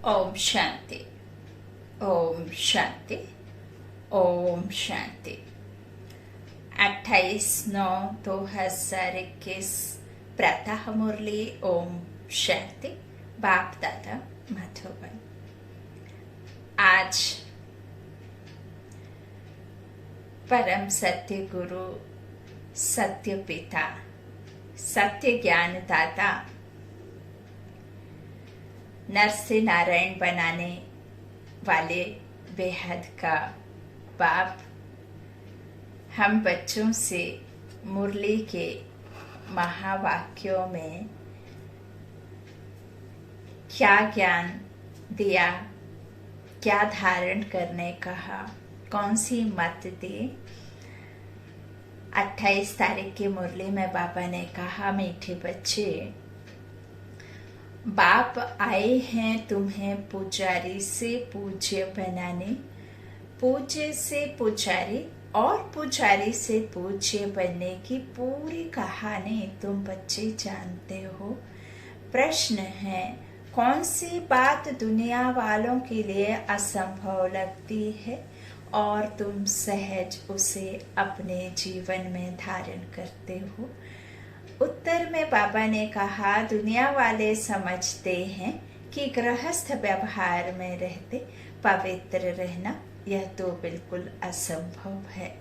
ओम शांति। ओम शांति। ओम शांति। 28/9/2021 प्रातः मुरली। ओम शांति। बाप दादा मधुबन। आज परम सत्य गुरु, सत्य पिता, सत्य ज्ञान दाता, नर से नारायण बनाने वाले बेहद का बाप हम बच्चों से मुरली के महावाक्यों में क्या ज्ञान दिया, क्या धारण करने कहा, कौन सी मत दी। 28 तारीख की मुरली में बाबा ने कहा, मीठे बच्चे, बाप आए हैं तुम्हें पुजारी से पूज्य बनाने, पूज्य से पुजारी और पुजारी से पूज्य बनने की पूरी कहानी तुम बच्चे जानते हो। प्रश्न है, कौन सी बात दुनिया वालों के लिए असंभव लगती है और तुम सहज उसे अपने जीवन में धारण करते हो। उत्तर में बाबा ने कहा, दुनिया वाले समझते हैं कि गृहस्थ व्यवहार में रहते पवित्र रहना यह तो बिल्कुल असंभव है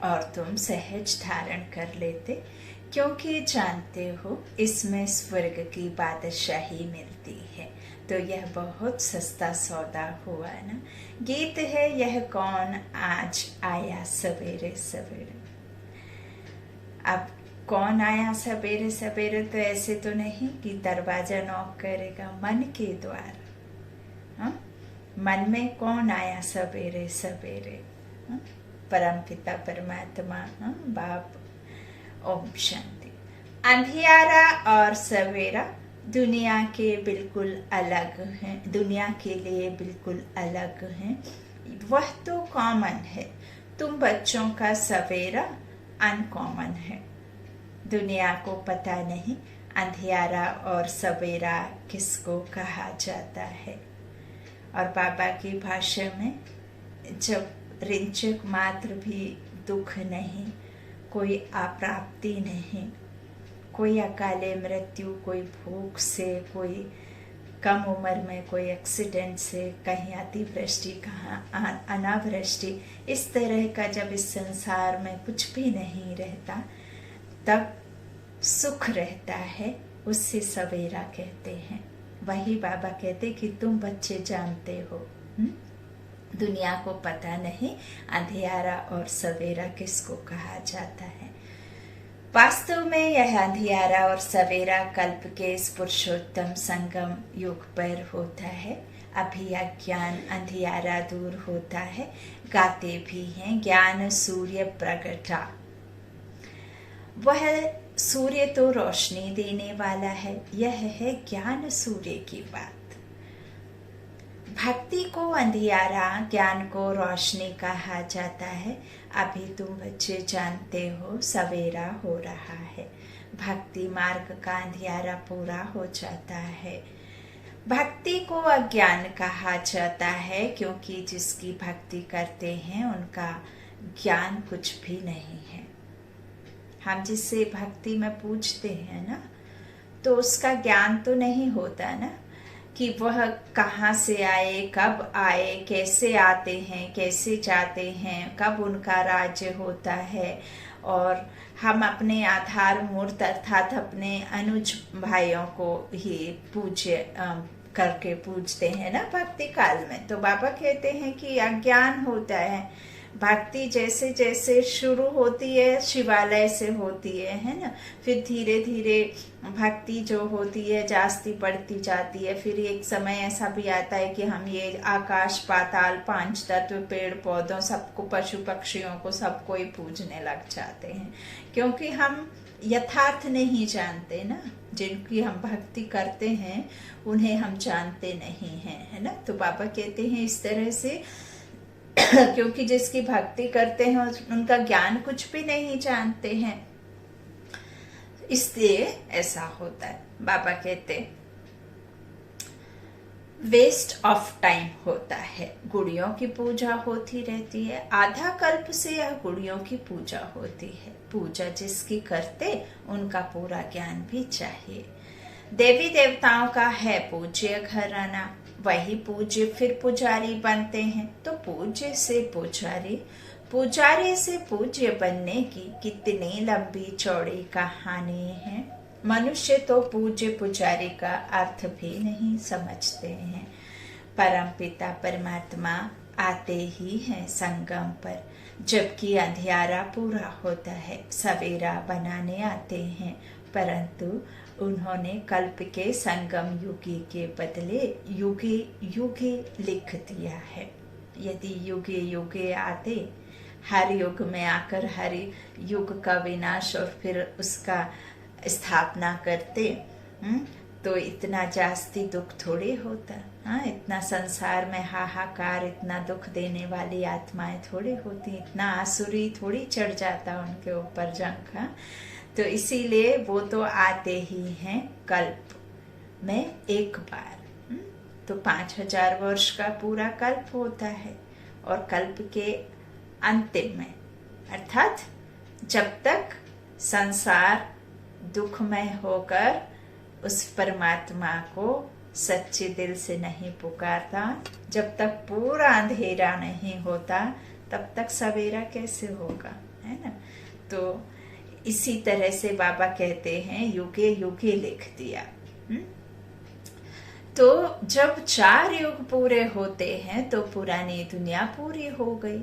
और तुम सहज धारण कर लेते क्योंकि जानते हो इसमें स्वर्ग की बादशाही मिलती है। तो यह बहुत सस्ता सौदा हुआ ना। गीत है, यह कौन आज आया सवेरे सवेरे। अब कौन आया सवेरे सवेरे, तो ऐसे तो नहीं कि दरवाजा नॉक करेगा, मन के द्वार। मन में कौन आया सवेरे सवेरे? परम पिता परमात्मा, बाप। ओम शांति। अंधियारा और सवेरा दुनिया के बिल्कुल अलग हैं, दुनिया के लिए बिल्कुल अलग हैं। वह तो कॉमन है, तुम बच्चों का सवेरा अनकॉमन है। दुनिया को पता नहीं अंधियारा और सवेरा किसको कहा जाता है। और बाबा की भाषा में जब रिंचक मात्र भी दुख नहीं, कोई अप्राप्ति नहीं, कोई अकाले मृत्यु, कोई भूख से, कोई कम उम्र में कोई एक्सीडेंट से, कहीं अतिवृष्टि, कहाँ अनावृष्टि, इस तरह का जब इस संसार में कुछ भी नहीं रहता तब सुख रहता है, उससे सवेरा कहते हैं। वही बाबा कहते कि तुम बच्चे जानते हो, दुनिया को पता नहीं अंधियारा और सवेरा किसको कहा जाता है। वास्तव में यह अंधियारा और सवेरा कल्प के इस पुरुषोत्तम संगम युग पर होता है। अभी अज्ञान अंधियारा दूर होता है। गाते भी हैं, ज्ञान सूर्य प्रगटा। वह सूर्य तो रोशनी देने वाला है, यह है ज्ञान सूर्य की बात। भक्ति को अंधियारा, ज्ञान को रोशनी कहा जाता है। अभी तुम बच्चे जानते हो सवेरा हो रहा है, भक्ति मार्ग का अंधियारा पूरा हो जाता है। भक्ति को अज्ञान कहा जाता है क्योंकि जिसकी भक्ति करते हैं उनका ज्ञान कुछ भी नहीं है। हम जिससे भक्ति में पूछते हैं ना, तो उसका ज्ञान तो नहीं होता ना कि वह कहाँ से आए, कब आए, कैसे आते हैं, कैसे जाते हैं, कब उनका राज्य होता है। और हम अपने आधार मूर्त अर्थात अपने अनुज भाइयों को ही पूज्य करके पूजते हैं ना भक्ति काल में। तो बाबा कहते हैं कि अज्ञान होता है। भक्ति जैसे जैसे शुरू होती है शिवालय से होती है ना, फिर धीरे धीरे भक्ति जो होती है जास्ती बढ़ती जाती है। फिर एक समय ऐसा भी आता है कि हम ये आकाश पाताल, 5 तत्व, पेड़ पौधों, सबको, पशु पक्षियों को, सबको ही पूजने लग जाते हैं क्योंकि हम यथार्थ नहीं जानते ना। जिनकी हम भक्ति करते हैं उन्हें हम जानते नहीं हैं, है ना। तो बाबा कहते हैं इस तरह से क्योंकि जिसकी भक्ति करते हैं उनका ज्ञान कुछ भी नहीं जानते हैं, इसलिए ऐसा होता है। बाबा कहते वेस्ट ऑफ टाइम होता है। गुड़ियों की पूजा होती रहती है, आधा कल्प से यह गुड़ियों की पूजा होती है। पूजा जिसकी करते उनका पूरा ज्ञान भी चाहिए। देवी देवताओं का है पूज्य घराना, वही पूज्य फिर पुजारी बनते हैं। तो पूज्य से पुजारी, पुजारी से पूज्य बनने की कितनी लंबी चौड़ी कहानी है। मनुष्य तो पूज्य पुजारी का अर्थ भी नहीं समझते हैं। परम पिता परमात्मा आते ही हैं संगम पर, जबकि अंधियारा पूरा होता है, सवेरा बनाने आते हैं। परंतु उन्होंने कल्प के संगम युगी के बदले युगे युगे लिख दिया है। यदि युगे युगे आते, हर युग में आकर हर युग का विनाश और फिर उसका स्थापना करते, तो इतना जास्ती दुख थोड़ी होता। हाँ, इतना संसार में हाहाकार, इतना दुख देने वाली आत्माएं थोड़ी होती, इतना आसुरी थोड़ी चढ़ जाता उनके ऊपर जंग। हाँ, तो इसीलिए वो तो आते ही हैं कल्प में एक बार। तो 5000 वर्ष का पूरा कल्प होता है, और कल्प के अंतिम में, अर्थात जब तक संसार दुखमय होकर उस परमात्मा को सच्चे दिल से नहीं पुकारता, जब तक पूरा अंधेरा नहीं होता, तब तक सवेरा कैसे होगा, है ना। तो इसी तरह से बाबा कहते हैं युगे युगे लिख दिया। तो जब 4 युग पूरे होते हैं तो पुरानी दुनिया पूरी हो गई,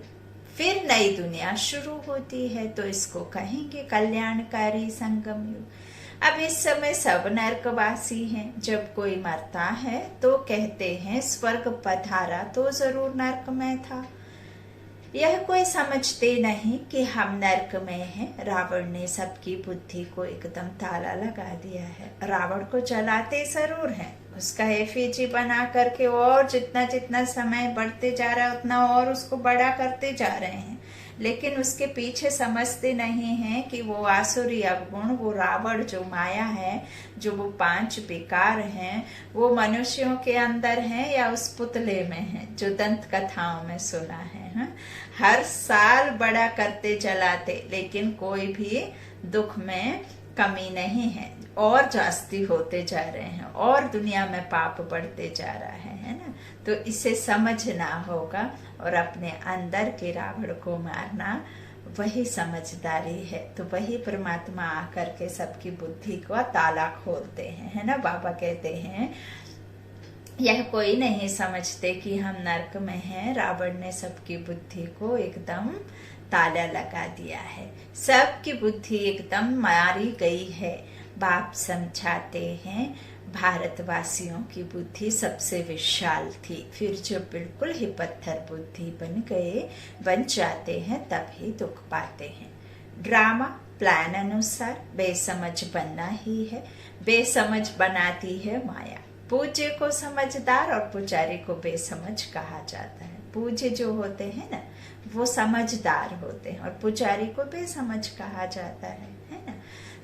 फिर नई दुनिया शुरू होती है। तो इसको कहेंगे कल्याणकारी संगम युग। अब इस समय सब नरकवासी हैं। जब कोई मरता है तो कहते हैं स्वर्ग पधारा तो जरूर नरक में था। यह कोई समझते नहीं कि हम नरक में हैं। रावण ने सबकी बुद्धि को एकदम ताला लगा दिया है। रावण को जलाते जरूर हैं, उसका एफिजी बना करके, और जितना जितना समय बढ़ते जा रहा है उतना और उसको बड़ा करते जा रहे हैं, लेकिन उसके पीछे समझते नहीं हैं कि वो आसुरी अवगुण, वो रावण जो माया है, जो वो 5 विकार हैं, वो मनुष्यों के अंदर हैं या उस पुतले में है जो दंत कथाओं में सुना है। हाँ? हर साल बड़ा करते चलाते, लेकिन कोई भी दुख में कमी नहीं है, और जास्ती होते जा रहे हैं, और दुनिया में पाप बढ़ते जा रहा है ना। तो इसे समझना होगा, और अपने अंदर के रावण को मारना वही समझदारी है। तो वही परमात्मा आकर के सबकी बुद्धि को ताला खोलते हैं, है ना। बाबा कहते हैं यह कोई नहीं समझते कि हम नरक में हैं। रावण ने सबकी बुद्धि को एकदम ताला लगा दिया है, सबकी बुद्धि एकदम मारी गई है। बाप समझाते हैं भारतवासियों की बुद्धि सबसे विशाल थी, फिर जो बिल्कुल ही पत्थर बुद्धि बन जाते हैं तभी दुख पाते हैं। ड्रामा प्लान अनुसार बेसमझ बनना ही है, बेसमझ बनाती है माया। पूज्य को समझदार और पुजारी को बेसमझ कहा जाता है। पूज्य जो होते हैं ना, वो समझदार होते हैं, और पुजारी को बेसमझ कहा जाता है ना।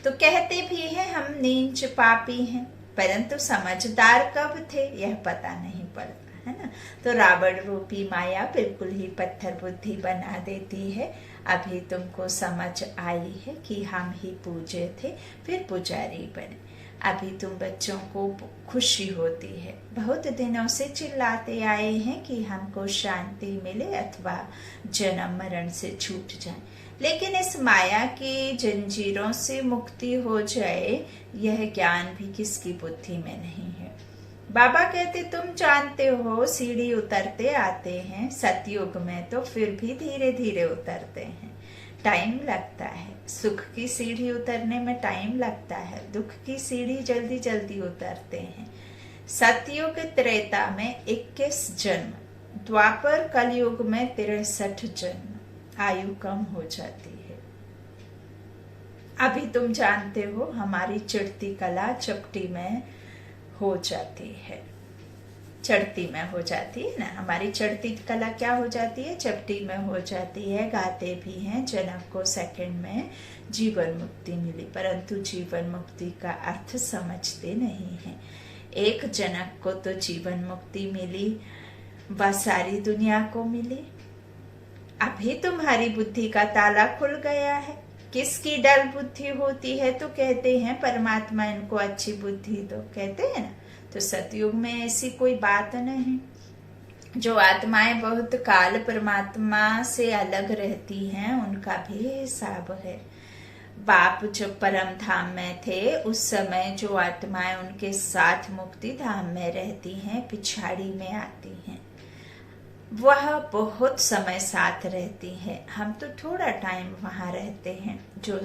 तो कहते भी हैं हम नीच पापी हैं, परंतु समझदार कब थे यह पता नहीं पड़ता, है ना। तो रावण रूपी माया बिल्कुल ही पत्थर बुद्धि बना देती है। अभी तुमको समझ आई है कि हम ही पूज्य थे, फिर पुजारी बने। अभी तुम बच्चों को खुशी होती है, बहुत दिनों से चिल्लाते आए हैं कि हमको शांति मिले अथवा जन्म मरण से छूट जाए, लेकिन इस माया की जंजीरों से मुक्ति हो जाए, यह ज्ञान भी किसकी बुद्धि में नहीं है। बाबा कहते तुम जानते हो सीढ़ी उतरते आते हैं, सतयुग में तो फिर भी धीरे धीरे उतरते हैं, टाइम लगता है। सुख की सीढ़ी उतरने में टाइम लगता है, दुख की सीढ़ी जल्दी जल्दी उतरते हैं। सतयुग त्रेता में 21 जन्म, द्वापर कलयुग में 63 जन्म, आयु कम हो जाती है। अभी तुम जानते हो हमारी चढ़ती कला चपटी में हो जाती है, चढ़ती में हो जाती है ना। हमारी चढ़ती कला क्या हो जाती है, चपटी में हो जाती है। गाते भी हैं जनक को सेकंड में जीवन मुक्ति मिली, परंतु जीवन मुक्ति का अर्थ समझते नहीं है। एक जनक को तो जीवन मुक्ति मिली, वह सारी दुनिया को मिली। अभी तुम्हारी बुद्धि का ताला खुल गया है। किसकी डल बुद्धि होती है तो कहते हैं परमात्मा इनको अच्छी बुद्धि दो, कहते हैं ना। तो सतयुग में ऐसी कोई बात नहीं। जो आत्माएं बहुत काल परमात्मा से अलग रहती हैं उनका भी हिसाब है। बाप जब परम धाम में थे उस समय जो आत्माएं उनके साथ मुक्ति धाम में रहती हैं, पिछाड़ी में आती हैं, वह बहुत समय साथ रहती है। हम तो थोड़ा टाइम वहां रहते हैं। जो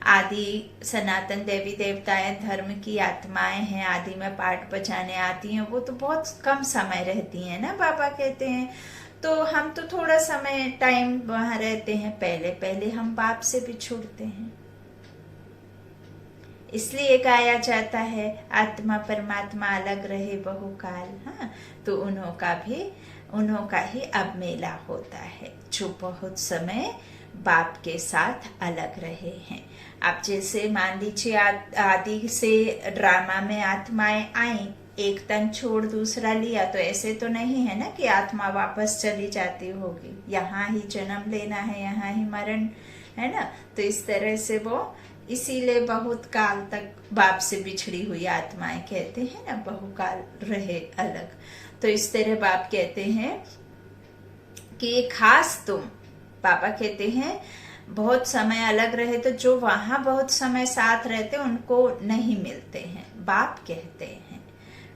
आदि सनातन देवी देवताएं धर्म की आत्माएं हैं, आदि में पाठ बजाने आती हैं, वो तो बहुत कम समय रहती हैं ना, बाबा कहते हैं। तो हम तो थोड़ा समय टाइम वहां रहते हैं। पहले पहले हम बाप से बिछुड़ते हैं। इसलिए गाया जाता है आत्मा परमात्मा अलग रहे बहुकाल। हाँ, तो उन्हों का ही अब मेला होता है, जो बहुत समय बाप के साथ अलग रहे हैं। अब जैसे मान लीजिए आदि से ड्रामा में आत्माएं आई, एक तन छोड़ दूसरा लिया, तो ऐसे तो नहीं है ना कि आत्मा वापस चली जाती होगी। यहाँ ही जन्म लेना है, यहाँ ही मरण है ना। तो इस तरह से वो, इसीलिए बहुत काल तक बाप से बिछड़ी हुई आत्माएं कहते हैं ना, बहुकाल रहे अलग। तो इस तरह बाप कहते हैं कि खास तुम, पापा कहते हैं बहुत समय अलग रहे तो जो वहां बहुत समय साथ रहते उनको नहीं मिलते हैं। बाप कहते हैं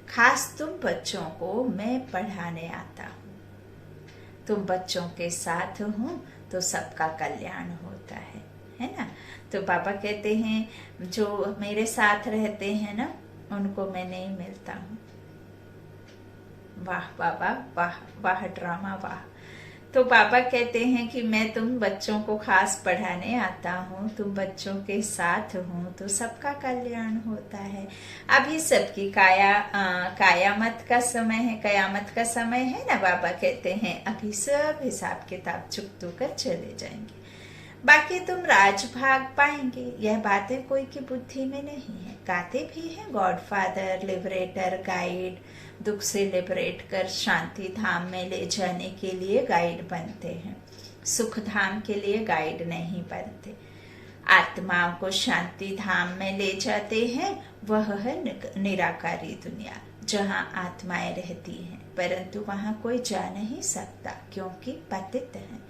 खास तुम बच्चों को मैं पढ़ाने आता हूँ। तुम बच्चों के साथ हूँ तो सबका कल्याण होता है ना। तो पापा कहते हैं जो मेरे साथ रहते हैं ना उनको मैं नहीं मिलता हूँ। वाह बाबा, वाह वाह ड्रामा, वाह। तो पापा कहते हैं कि मैं तुम बच्चों को खास पढ़ाने आता हूँ, तुम बच्चों के साथ हूँ तो सबका कल्याण होता है। अभी सबकी कयामत का समय है, कयामत का समय है ना। बाबा कहते हैं अभी सब हिसाब किताब चुकतो कर चले जाएंगे, बाकी तुम राजभाग पाएंगे। यह बातें कोई की बुद्धि में नहीं है। गाते भी हैं गॉडफादर, लिबरेटर, गाइड, दुख से लिबरेट कर शांति धाम में ले जाने के लिए गाइड बनते हैं, सुख धाम के लिए गाइड नहीं बनते। आत्माओं को शांति धाम में ले जाते हैं, वह है निराकारी दुनिया जहाँ आत्माएं रहती हैं, परंतु वहां कोई जा नहीं सकता क्योंकि पतित हैं।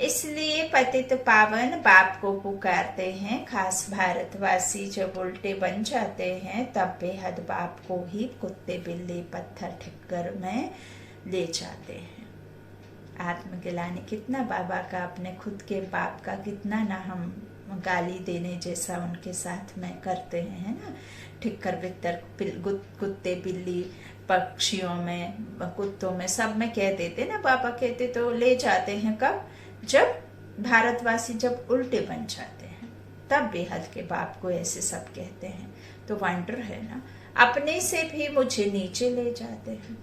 इसलिए पतित पावन बाप को पुकारते हैं। खास भारतवासी जब उल्टे बन जाते हैं तब बेहद बाप को ही कुत्ते बिल्ली पत्थर ठिक्कर में ले जाते हैं। आत्मगिलानी कितना बाबा का, अपने खुद के बाप का कितना ना हम गाली देने जैसा उनके साथ में करते हैं, है ना। ठिक्कर बित्तर कुत्ते बिल्ली पक्षियों में, कुत्तों में, सब में कह देते ना। बाबा कहते तो ले जाते हैं कब, जब भारतवासी जब उल्टे बन जाते हैं तब बेहद के बाप को ऐसे सब कहते हैं। तो वंडर है ना, अपने से भी मुझे नीचे ले जाते हैं।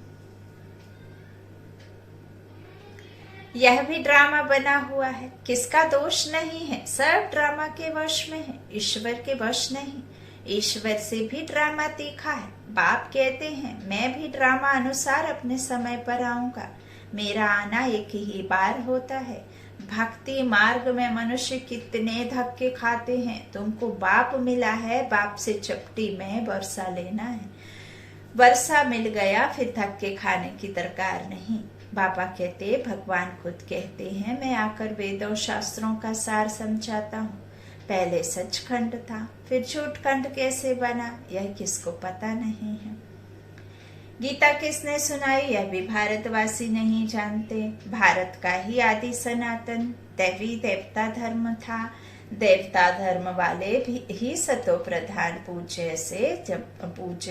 यह भी ड्रामा बना हुआ है, किसका दोष नहीं है, सब ड्रामा के वश में है, ईश्वर के वश नहीं। ईश्वर से भी ड्रामा तीखा है। बाप कहते हैं मैं भी ड्रामा अनुसार अपने समय पर आऊंगा। मेरा आना एक ही बार होता है। भक्ति मार्ग में मनुष्य कितने धक्के खाते हैं। तुमको बाप मिला है, बाप से चपटी में वर्षा लेना है। वर्षा मिल गया फिर धक्के खाने की दरकार नहीं। बाबा कहते, भगवान खुद कहते हैं मैं आकर वेदों शास्त्रों का सार समझाता हूँ। पहले सचखंड था फिर झूठखंड कैसे बना यह किसको पता नहीं है। गीता किसने सुनाई यह भी भारतवासी नहीं जानते। भारत का ही आदि सनातन देवी देवता धर्म था। देवता धर्म वाले भी ही सतो प्रधान पूज्य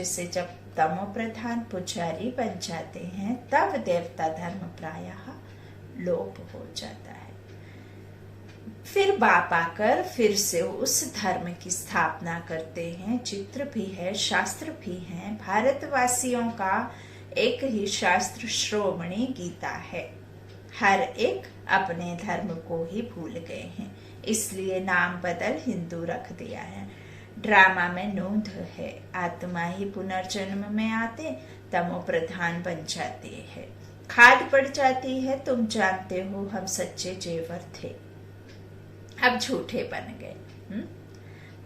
से जब तमो प्रधान पुजारी बन जाते हैं तब देवता धर्म प्रायः लोप हो जाता है। फिर बाप आकर फिर से उस धर्म की स्थापना करते हैं। चित्र भी है, शास्त्र भी है। भारतवासियों का एक ही शास्त्र श्रोमणी गीता है। हर एक अपने धर्म को ही भूल गए हैं, इसलिए नाम बदल हिंदू रख दिया है। ड्रामा में नोंद है। आत्मा ही पुनर्जन्म में आते तमो प्रधान बन जाती है, खाद पड़ जाती है। तुम जानते हो हम सच्चे जेवर थे, अब झूठे बन गए।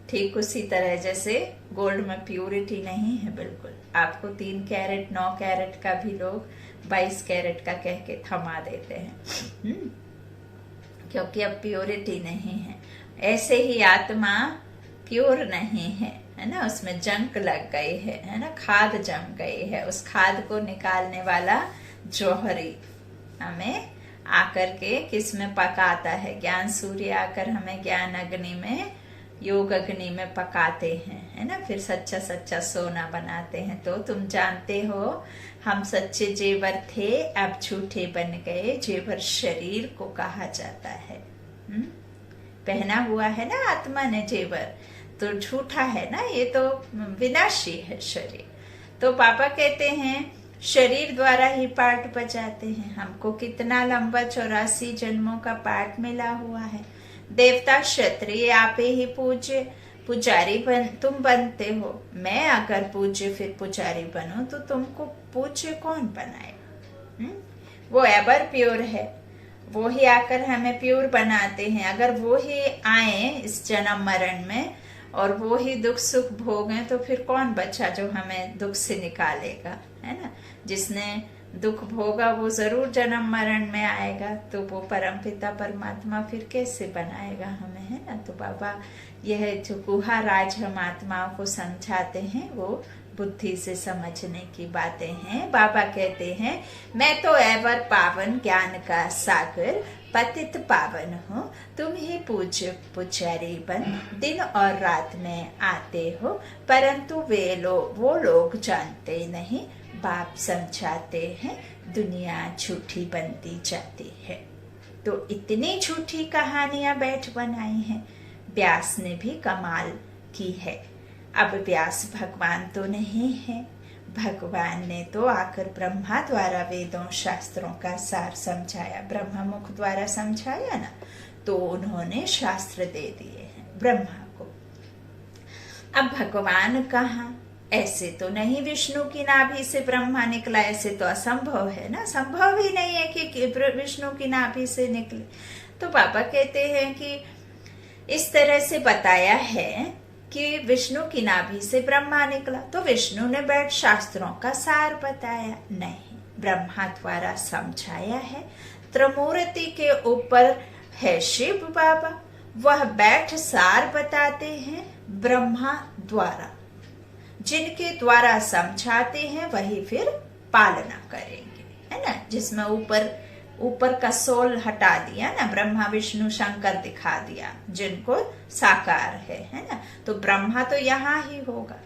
ठीक उसी तरह जैसे गोल्ड में प्यूरिटी नहीं है बिल्कुल, आपको 3 कैरेट 9 कैरेट का भी लोग 22 कैरेट का कह के थमा देते हैं, क्योंकि अब प्योरिटी नहीं है। ऐसे ही आत्मा प्योर नहीं है ना, उसमें जंक लग गई है ना, खाद जम गई है। उस खाद को निकालने वाला जौहरी हमें आकर के किस में पकाता है, ज्ञान सूर्य आकर हमें ज्ञान अग्नि में, योग अग्नि में पकाते हैं, है ना, फिर सच्चा सच्चा सोना बनाते हैं। तो तुम जानते हो हम सच्चे जेवर थे, अब झूठे बन गए। जेवर शरीर को कहा जाता है। पहना हुआ है ना आत्मा ने जेवर, तो झूठा है ना, ये तो विनाशी है शरीर। तो पापा कहते हैं शरीर द्वारा ही पाठ बजाते हैं। हमको कितना लंबा 84 जन्मों का पाठ मिला हुआ है। देवता क्षत्रिय आप ही पूज्य पुजारी तुम बनते हो। मैं अगर पूज्य फिर पुजारी बनूं तो तुमको पूज्य कौन बनाए? वो एवर प्योर है, वो ही आकर हमें प्योर बनाते हैं। अगर वो ही आए इस जन्म मरण में और वो ही दुख सुख भोगें तो फिर कौन बचा जो हमें दुख से निकालेगा, है ना। जिसने दुख भोगा वो जरूर जन्म मरण में आएगा, तो वो परम पिता परमात्मा फिर कैसे बनाएगा हमें, है ना। तो बाबा यह जो गुहा राज हम आत्माओं को समझाते हैं वो बुद्धि से समझने की बातें हैं। बाबा कहते हैं मैं तो एवर पावन ज्ञान का सागर पतित पावन हूँ, तुम ही पूज्य पुजारी बन दिन और रात में आते हो, परंतु वो लोग जानते नहीं, बाप समझाते हैं, दुनिया झूठी बनती जाती है। तो इतनी झूठी कहानियां बैठ बनाई हैं, व्यास ने भी कमाल की है। अब व्यास भगवान तो नहीं है, भगवान ने तो आकर ब्रह्मा द्वारा वेदों शास्त्रों का सार समझाया, ब्रह्मा मुख द्वारा समझाया ना, तो उन्होंने शास्त्र दे दिए हैं ब्रह्मा को। अब भगवान कहाँ? ऐसे तो नहीं विष्णु की नाभि से ब्रह्मा निकला, ऐसे तो असंभव है ना, संभव ही नहीं है कि विष्णु की नाभि से निकले। तो बाबा कहते हैं कि इस तरह से बताया है कि विष्णु की नाभि से ब्रह्मा निकला, तो विष्णु ने बैठ शास्त्रों का सार बताया? नहीं, ब्रह्मा द्वारा समझाया है। त्रिमूर्ति के ऊपर है शिव बाबा, वह बैठ सार बताते हैं ब्रह्मा द्वारा। जिनके द्वारा समझाते हैं वही फिर पालना करेंगे, है ना। जिसमें ऊपर का सोल हटा दिया ना, ब्रह्मा विष्णु शंकर दिखा दिया जिनको साकार है ना। तो ब्रह्मा तो यहाँ ही होगा,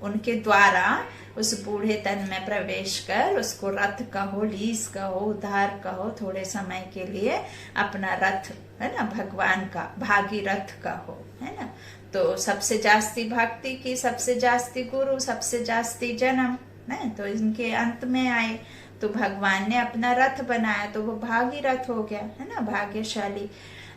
उनके द्वारा उस बूढ़े तन में प्रवेश कर उसको रथ कहो, लीस कहो, उधार कहो, थोड़े समय के लिए अपना रथ, है ना, भगवान का भागीरथ कहो, है ना। तो सबसे जास्ती भक्ति की, सबसे जास्ती गुरु, सबसे जास्ती जन्म, है तो इनके अंत में आए तो भगवान ने अपना रथ बनाया, तो वो भागीरथ हो गया, है ना, भाग्यशाली।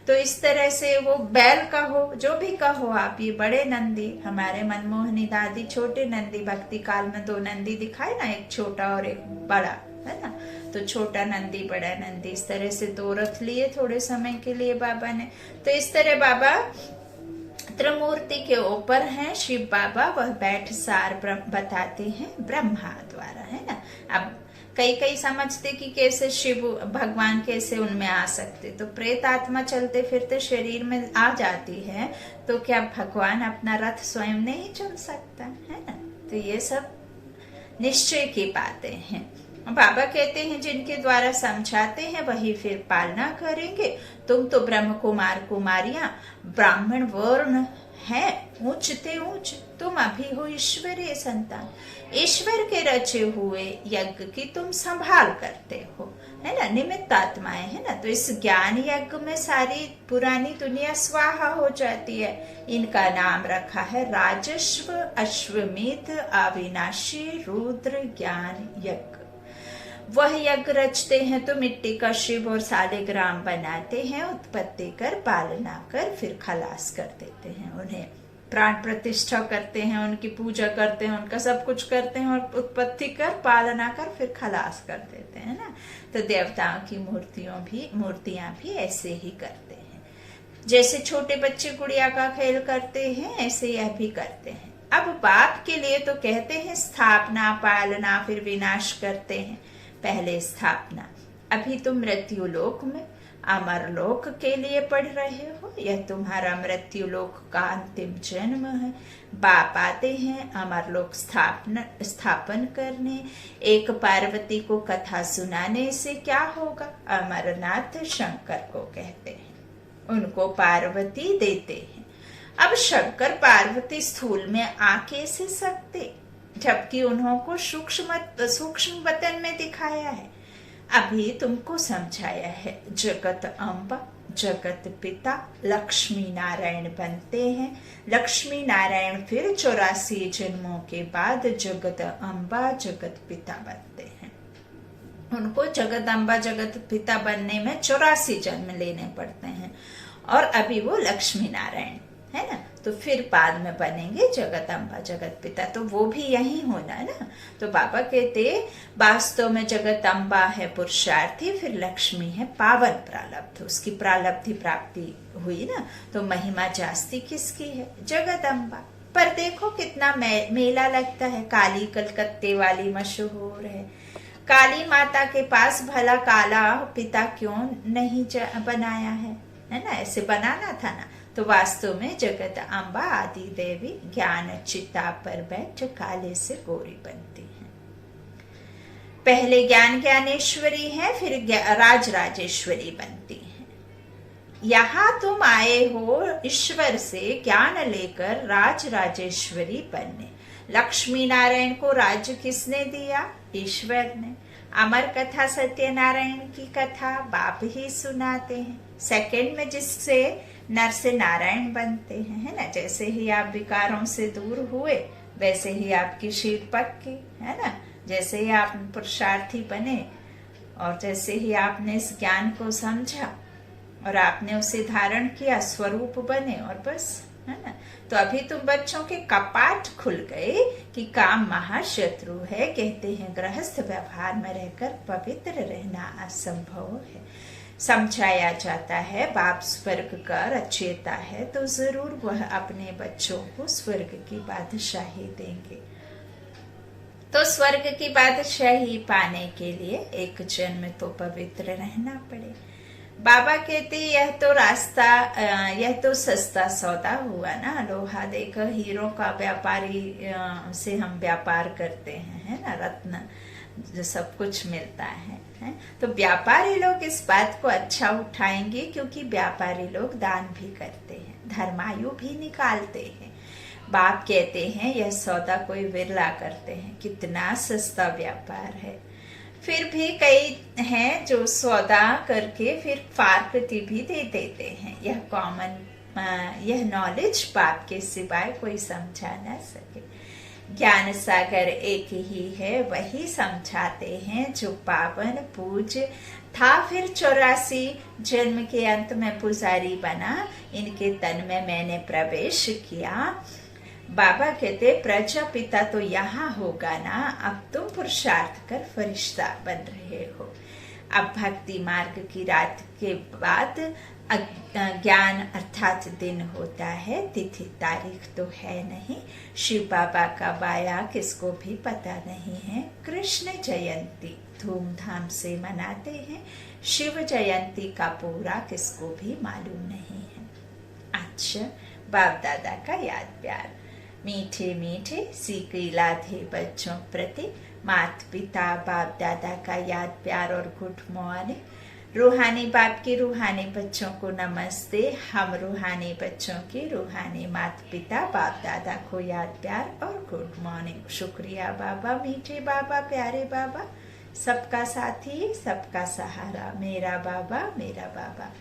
तो इस तरह से वो बैल कहो, जो भी कहो आप, ये बड़े नंदी, हमारे मनमोहनी दादी छोटे नंदी, भक्ति काल में 2 नंदी दिखाए ना, एक छोटा और एक बड़ा, है ना। तो छोटा नंदी बड़ा नंदी, इस तरह से 2 रथ लिए थोड़े समय के लिए बाबा ने। तो इस तरह बाबा त्रिमूर्ति के ऊपर हैं शिव बाबा, वह बैठ सार बताते हैं ब्रह्मा द्वारा, है ना। अब कई समझते कि कैसे शिव भगवान कैसे उनमें आ सकते, तो प्रेत आत्मा चलते फिरते शरीर में आ जाती है, तो क्या भगवान अपना रथ स्वयं नहीं चल सकता, है ना। तो ये सब निश्चय की बातें हैं। बाबा कहते हैं जिनके द्वारा समझाते हैं वही फिर पालना करेंगे। तुम तो ब्रह्म कुमार कुमारियां ब्राह्मण वर्ण है, ऊंचते ऊंच, तुम अभी हो ईश्वरीय संतान, ईश्वर के रचे हुए यज्ञ की तुम संभाल करते हो, है ना, निमित्त आत्माएं, है ना। तो इस ज्ञान यज्ञ में सारी पुरानी दुनिया स्वाहा हो जाती है। इनका नाम रखा है राजस्व अश्वमेध अविनाशी रुद्र ज्ञान यज्ञ। वह यज्ञ रचते हैं तो मिट्टी का शिव और सालिग्राम बनाते हैं, उत्पत्ति कर पालना कर फिर खलास कर देते हैं उन्हें, प्राण प्रतिष्ठा करते हैं, उनकी पूजा करते हैं, उनका सब कुछ करते हैं और उत्पत्ति कर पालना कर फिर खलास कर देते हैं ना। तो देवताओं की मूर्तियां भी ऐसे ही करते हैं। जैसे छोटे बच्चे गुड़िया का खेल करते हैं ऐसे यह भी करते हैं। अब बाप के लिए तो कहते हैं स्थापना पालना फिर विनाश करते हैं। पहले स्थापना, अभी तुम मृत्यु लोक में अमर लोक के लिए पढ़ रहे हो, यह तुम्हारा मृत्यु लोक का अंतिम जन्म है। बाप आते हैं अमर लोक स्थापन करने। एक पार्वती को कथा सुनाने से क्या होगा? अमरनाथ शंकर को कहते हैं, उनको पार्वती देते हैं। अब शंकर पार्वती स्थूल में आ कैसे सकते, जबकि उन्होंने सूक्ष्म वतन में दिखाया है। अभी तुमको समझाया है। जगत अम्बा, जगत पिता, लक्ष्मी नारायण बनते हैं। लक्ष्मी नारायण फिर 84 जन्मों के बाद जगत अम्बा जगत पिता बनते हैं। उनको जगत अम्बा जगत पिता बनने में 84 जन्म लेने पड़ते हैं और अभी वो लक्ष्मी नारायण है ना। तो फिर बाद में बनेंगे जगत अम्बा जगत पिता, तो वो भी यही होना ना। तो बाबा कहते वास्तव में जगत अम्बा है पुरुषार्थी, फिर लक्ष्मी है पावन प्रारब्ध, उसकी प्रारब्धि प्राप्ति हुई ना। तो महिमा जास्ती किसकी है? जगत अम्बा। पर देखो कितना मेला लगता है। काली कलकत्ते वाली मशहूर है। काली माता के पास भला काला पिता क्यों नहीं बनाया है ना? ऐसे बनाना था ना। तो वास्तव में जगत अम्बा आदि देवी ज्ञान चिता पर बैठ काले से गोरी बनती हैं। पहले ज्ञान ज्ञानेश्वरी है, फिर राज राजेश्वरी बनती हैं। यहाँ तुम आए हो ईश्वर से ज्ञान लेकर राज राजेश्वरी बनने। लक्ष्मी नारायण को राज्य किसने दिया? ईश्वर ने। अमर कथा सत्यनारायण की कथा बाप ही सुनाते हैं। सेकंड में जिससे नर से नारायण बनते हैं, है ना। जैसे ही आप विकारों से दूर हुए वैसे ही आपकी शीट पक्की, है ना। जैसे ही आप पुरुषार्थी बने और जैसे ही आपने इस ज्ञान को समझा और आपने उसे धारण किया, स्वरूप बने और बस, है ना। तो अभी तो बच्चों के कपाट खुल गए कि काम महाशत्रु है। कहते हैं गृहस्थ व्यवहार में रहकर पवित्र रहना असंभव है। समझाया जाता है बाप स्वर्ग का रचयिता है, तो जरूर वह अपने बच्चों को स्वर्ग की बादशाही देंगे। तो स्वर्ग की बादशाही पाने के लिए एक जन्म तो पवित्र रहना पड़े। बाबा कहते यह तो रास्ता, यह तो सस्ता सौदा हुआ ना। लोहा देकर हीरो का व्यापारी से हम व्यापार करते हैं, है ना। रत्न जो सब कुछ मिलता है। तो व्यापारी लोग इस बात को अच्छा उठाएंगे क्योंकि व्यापारी लोग दान भी करते हैं, धर्मायु भी निकालते हैं। बाप कहते हैं यह सौदा कोई विरला करते हैं। कितना सस्ता व्यापार है। फिर भी कई हैं जो सौदा करके फिर फारकती भी दे देते हैं। यह नॉलेज बाप के सिवाय कोई समझा ना सके। ज्ञान सागर एक ही है, वही समझाते हैं जो पावन पूज था। फिर 84 जन्म के अंत में पुजारी बना। इनके तन में मैंने प्रवेश किया। बाबा कहते प्रजापिता तो यहाँ होगा ना। अब तुम पुरुषार्थ कर फरिश्ता बन रहे हो। अब भक्ति मार्ग की रात के बाद ज्ञान अर्थात दिन होता है। तिथि तारीख तो है नहीं। शिव बाबा का बाया किसको भी पता नहीं है। कृष्ण जयंती धूमधाम से मनाते हैं। शिव जयंती का पूरा किसको भी मालूम नहीं है। अच्छा, बाप दादा का याद प्यार। मीठे मीठे सीखी लाधे बच्चों प्रति माता पिता बाप दादा का याद प्यार और गुड मॉर्निंग। रूहानी बाप की रूहानी बच्चों को नमस्ते। हम रूहानी बच्चों की रूहानी माता पिता बाप दादा को याद प्यार और गुड मॉर्निंग। शुक्रिया बाबा, मीठे बाबा, प्यारे बाबा, सबका साथी सबका सहारा, मेरा बाबा मेरा बाबा।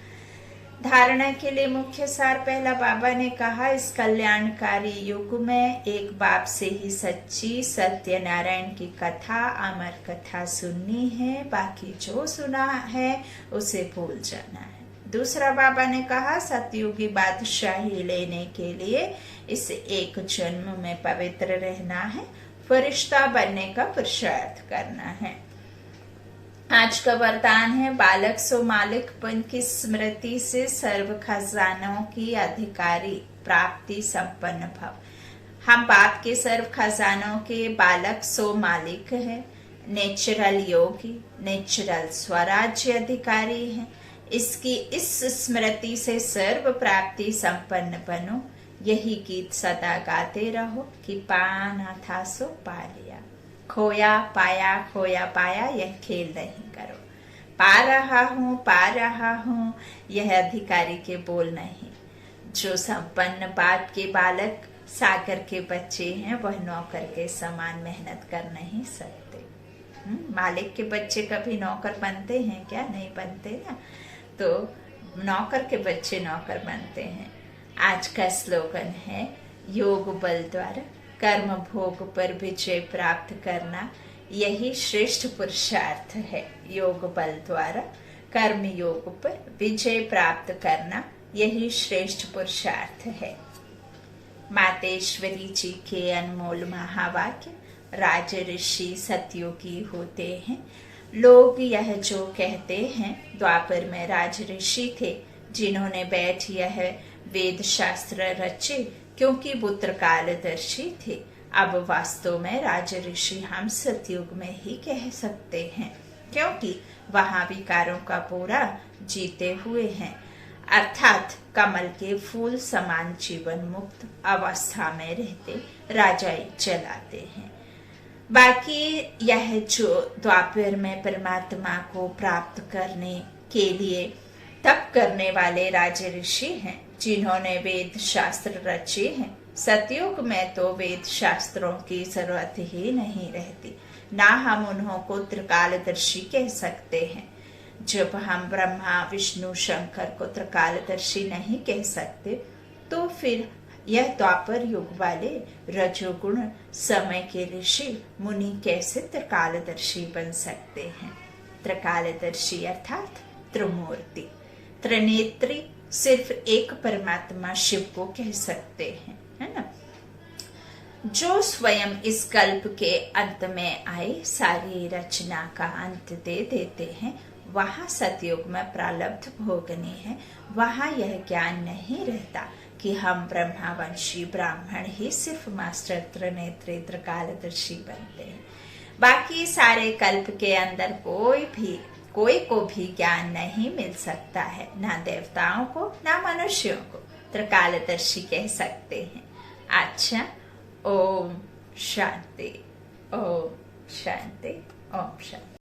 धारणा के लिए मुख्य सार। पहला, बाबा ने कहा इस कल्याणकारी युग में एक बाप से ही सच्ची सत्यनारायण की कथा अमर कथा सुननी है। बाकी जो सुना है उसे भूल जाना है। दूसरा बाबा ने कहा सतयुगी बादशाही लेने के लिए इस एक जन्म में पवित्र रहना है, फरिश्ता बनने का पुरुषार्थ करना है। आज का वरदान है बालक सो मालिकपन की स्मृति से सर्व खजानों की अधिकारी प्राप्ति संपन्न भव। हम बाप के सर्व खजानों के बालक सो मालिक है, नेचुरल योगी, नेचुरल स्वराज्य अधिकारी है। इसकी इस स्मृति से सर्व प्राप्ति संपन्न बनो। यही गीत सदा गाते रहो कि पाना था सो पा लिया, खोया पाया यह खेल नहीं करो। पा रहा हूँ यह अधिकारी के बोल नहीं। जो संपन्न बाप के बालक सागर के बच्चे हैं वह नौकर के समान मेहनत कर नहीं सकते। मालिक के बच्चे कभी नौकर बनते हैं क्या? नहीं बनते ना। तो नौकर के बच्चे नौकर बनते हैं। आज का स्लोगन है योग बल द्वारा कर्म भोग पर विजय प्राप्त करना, यही श्रेष्ठ पुरुषार्थ है। योग बल द्वारा कर्म योग पर विजय प्राप्त करना, यही श्रेष्ठ पुरुषार्थ है। मातेश्वरी जी के अनमोल महावाक्य राज ऋषि सतयुगी होते हैं। लोग यह जो कहते हैं द्वापर में राज ऋषि थे जिन्होंने बैठ यह वेद शास्त्र रचे क्योंकि पुत्र कालदर्शी थे। अब वास्तव में राज ऋषि हम सतयुग में ही कह सकते हैं क्योंकि वहां विकारों का पूरा जीते हुए हैं, अर्थात कमल के फूल समान जीवन मुक्त अवस्था में रहते राजाई चलाते हैं। बाकी यह जो द्वापर में परमात्मा को प्राप्त करने के लिए तप करने वाले राज ऋषि हैं जिन्होंने वेद शास्त्र रचे हैं। सतयुग में तो वेद शास्त्रों की जरूरत ही नहीं रहती, ना हम उन्हों को त्रिकालदर्शी कह सकते हैं। जब हम ब्रह्मा विष्णु शंकर को त्रिकालदर्शी नहीं कह सकते तो फिर यह द्वापर युग वाले रजोगुण समय के ऋषि मुनि कैसे त्रिकालदर्शी बन सकते हैं? त्रिकालदर्शी अर्थात त्रिमूर्ति, त्रिनेत्री सिर्फ एक परमात्मा शिव को कह सकते हैं, है ना। जो स्वयं इस कल्प के अंत में आए सारी रचना का अंत दे देते हैं, वहां सतयुग में प्रारब्ध भोगनी है। वहां यह ज्ञान नहीं रहता कि हम ब्रह्मावंशी ब्राह्मण ही सिर्फ मास्टर त्रिनेत्री त्रिकालदर्शी बनते हैं। बाकी सारे कल्प के अंदर कोई को भी ज्ञान नहीं मिल सकता है, ना देवताओं को ना मनुष्यों को त्रिकालदर्शी कह सकते हैं। अच्छा, ओम शांति, ओम शांति, ओम शांति।